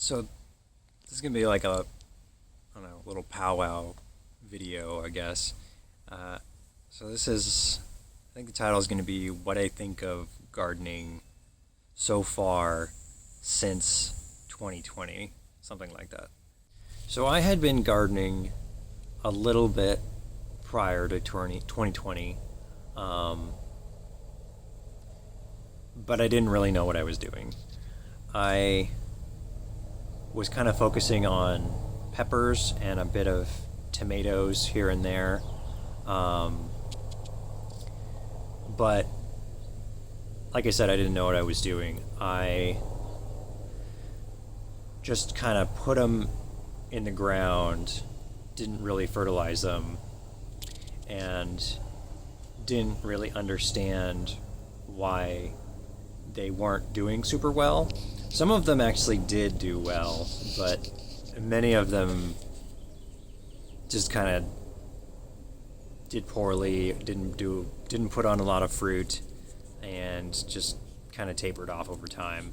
So this is gonna be like a, I don't know, little powwow video, I guess. Uh, so this is, I think the title is gonna be what I think of gardening so far since 2020, something like that. So I had been gardening a little bit prior to 2020, um, but I didn't really know what I was doing. I was kind of focusing on peppers and a bit of tomatoes here and there. Um, but like I said, I didn't know what I was doing. I just kind of put them in the ground, didn't really fertilize them, and didn't really understand why they weren't doing super well. Some of them actually did do well, but many of them just kind of did poorly, didn't put on a lot of fruit, and just kind of tapered off over time.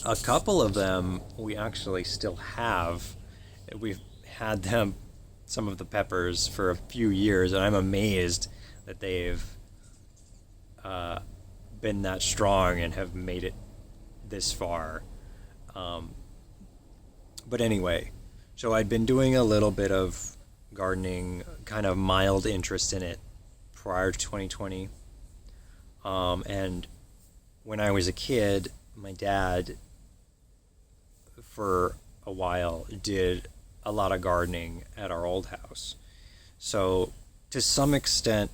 A couple of them we actually still have. We've had them, some of the peppers, for a few years, and I'm amazed that they've been that strong and have made it this far. But anyway, so I'd been doing a little bit of gardening, kind of mild interest in it prior to 2020. And when I was a kid, my dad, for a while, did a lot of gardening at our old house. So to some extent,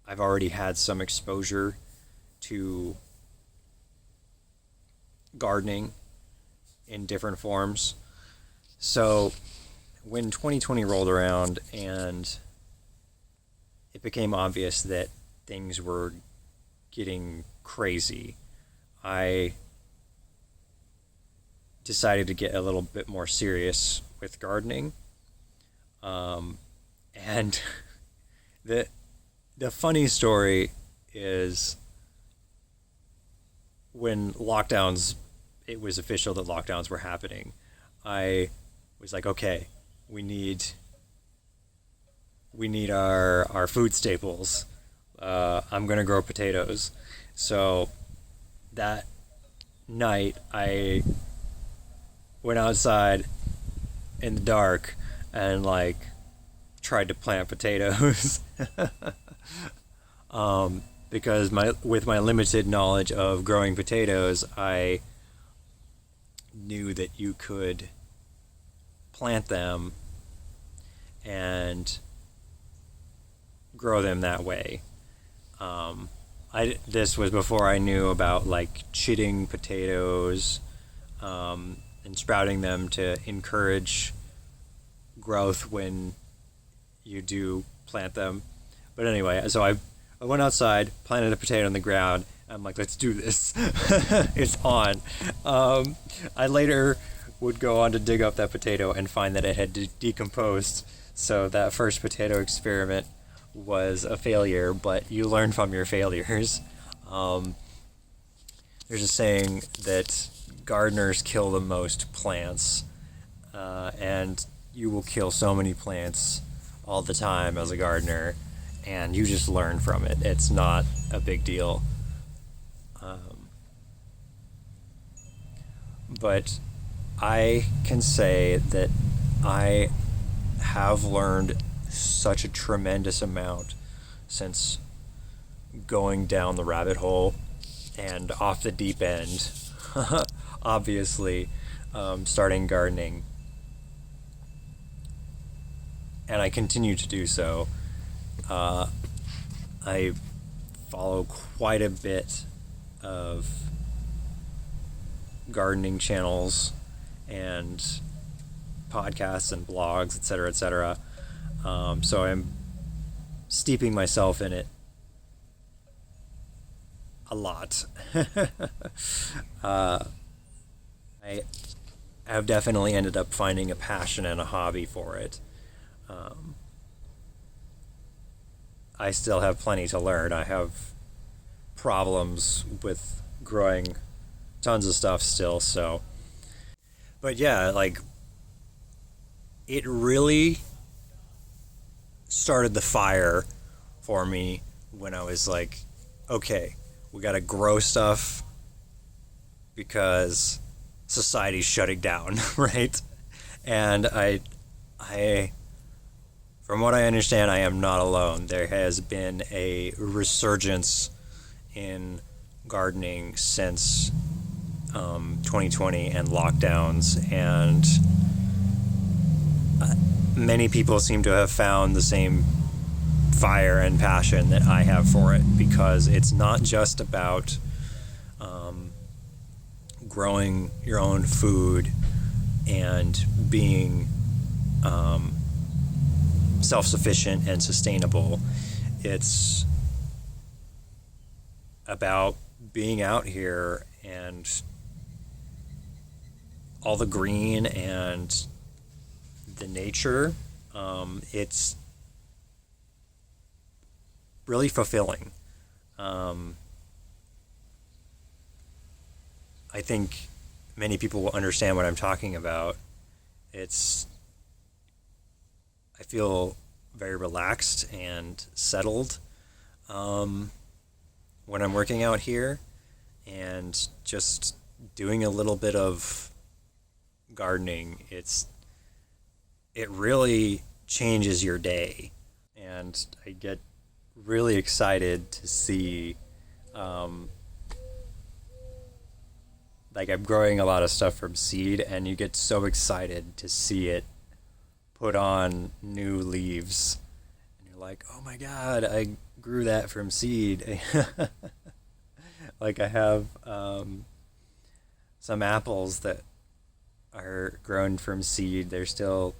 I've already had some exposure to gardening in different forms. So when 2020 rolled around and it became obvious that things were getting crazy, I decided to get a little bit more serious with gardening. And the funny story is, when it was official that lockdowns were happening, I was like, okay, we need our food staples. I'm gonna grow potatoes. So that night I went outside in the dark and tried to plant potatoes. Because with my limited knowledge of growing potatoes, I knew that you could plant them and grow them that way. This was before I knew about chitting potatoes, and sprouting them to encourage growth when you do plant them. But anyway, so I went outside, planted a potato in the ground. I'm like, let's do this. It's on. I later would go on to dig up that potato and find that it had decomposed. So that first potato experiment was a failure, but you learn from your failures. There's a saying that gardeners kill the most plants, and you will kill so many plants all the time as a gardener, and you just learn from it. It's not a big deal. But I can say that I have learned such a tremendous amount since going down the rabbit hole and off the deep end. Obviously, starting gardening, and I continue to do so. I follow quite a bit of gardening channels and podcasts and blogs, etc., etc. So I'm steeping myself in it a lot. I have definitely ended up finding a passion and a hobby for it. I still have plenty to learn. I have problems with growing tons of stuff still, so But yeah, like it really started the fire for me when I was like, okay, we got to grow stuff because society's shutting down, right? And I, from what I understand, I am not alone. There has been a resurgence in gardening since 2020 and lockdowns, and many people seem to have found the same fire and passion that I have for it, because it's not just about growing your own food and being self-sufficient and sustainable. It's about being out here and all the green and the nature. It's really fulfilling. I think many people will understand what I'm talking about. I feel very relaxed and settled when I'm working out here, and just doing a little bit of gardening. It really changes your day, and I get really excited to see like I'm growing a lot of stuff from seed, and you get so excited to see it put on new leaves, and you're like, oh my god, I grew that from seed. Like I have some apples that are grown from seed. They're still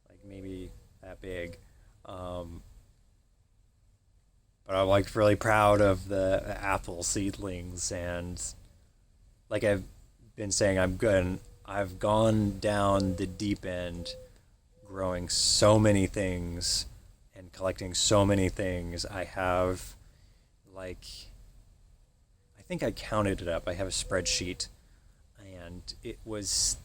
like maybe that big, but I'm like really proud of the apple seedlings. And like I've been saying, I'm good. And I've gone down the deep end, growing so many things and collecting so many things. I have like, I think I counted it up. I have a spreadsheet, and it was,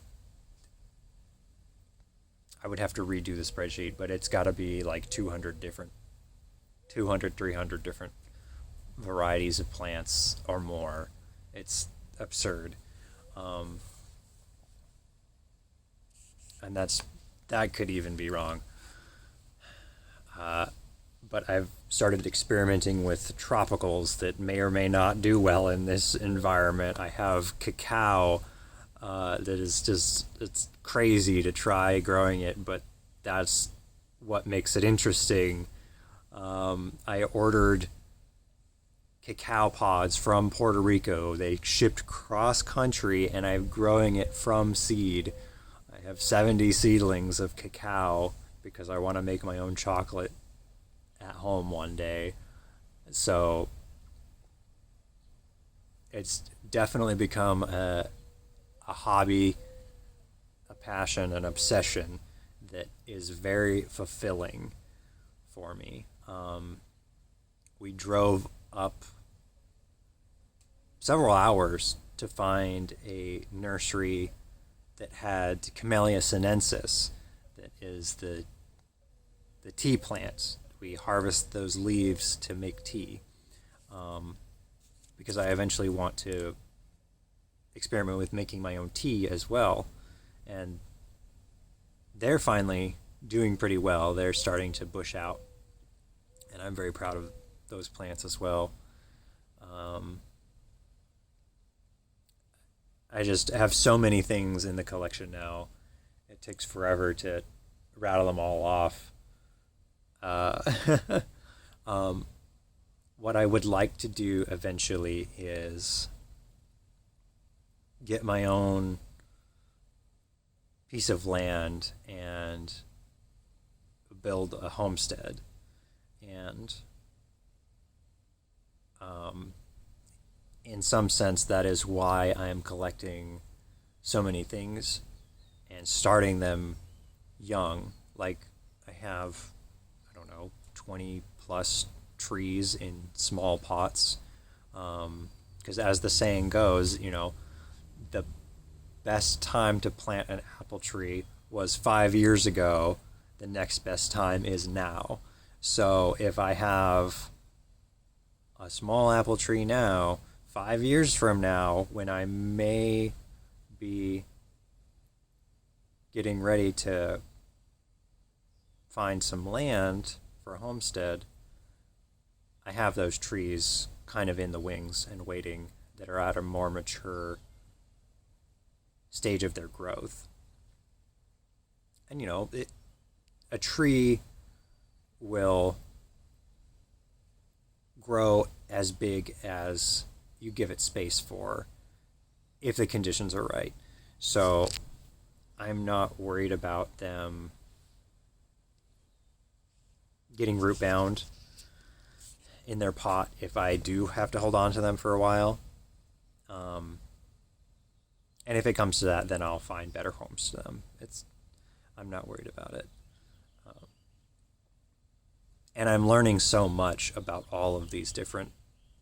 I would have to redo the spreadsheet, but it's got to be like 300 different varieties of plants or more. It's absurd. And that could even be wrong. But I've started experimenting with tropicals that may or may not do well in this environment. I have cacao that is just, it's crazy to try growing it, but that's what makes it interesting. I ordered cacao pods from Puerto Rico. They shipped cross country, and I'm growing it from seed. I have 70 seedlings of cacao because I want to make my own chocolate at home one day. So it's definitely become a hobby, a passion, an obsession that is very fulfilling for me. We drove up several hours to find a nursery that had Camellia sinensis, that is the tea plant. We harvest those leaves to make tea, because I eventually want to experiment with making my own tea as well. And they're finally doing pretty well. They're starting to bush out, and I'm very proud of those plants as well. I just have so many things in the collection now. It takes forever to rattle them all off. Uh, what I would like to do eventually is get my own piece of land and build a homestead. And in some sense, that is why I am collecting so many things and starting them young. Like I have, I don't know, 20 plus trees in small pots. Because as the saying goes, the best time to plant an apple tree was 5 years ago, the next best time is now. So if I have a small apple tree now, 5 years from now, when I may be getting ready to find some land for a homestead, I have those trees kind of in the wings and waiting, that are at a more mature stage of their growth. And a tree will grow as big as you give it space for, if the conditions are right. So I'm not worried about them getting root bound in their pot if I do have to hold on to them for a while. And if it comes to that, then I'll find better homes to them. I'm not worried about it. And I'm learning so much about all of these different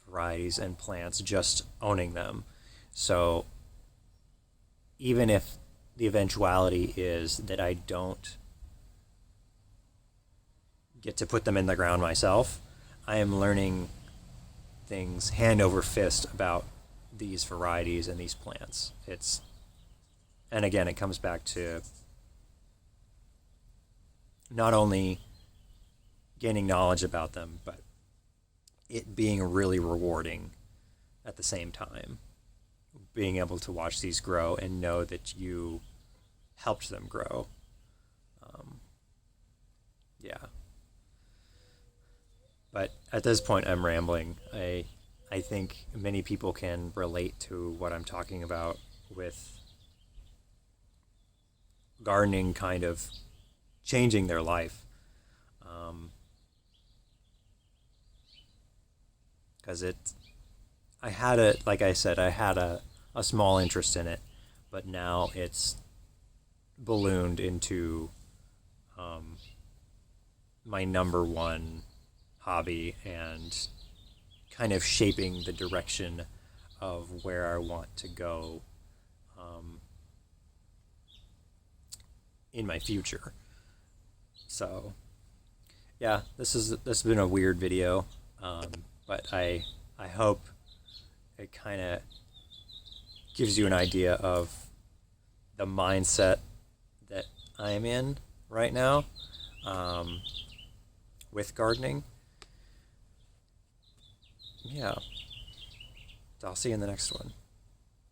varieties and plants just owning them. So even if the eventuality is that I don't get to put them in the ground myself, I am learning things hand over fist about these varieties and these plants. And again, it comes back to not only gaining knowledge about them, but it being really rewarding at the same time. Being able to watch these grow and know that you helped them grow. Yeah. But at this point, I'm rambling. I think many people can relate to what I'm talking about with gardening kind of changing their life. Because I had a small interest in it, but now it's ballooned into my number one hobby, and kind of shaping the direction of where I want to go in my future. So yeah, this has been a weird video, but I hope it kind of gives you an idea of the mindset that I'm in right now with gardening. Yeah. I'll see you in the next one.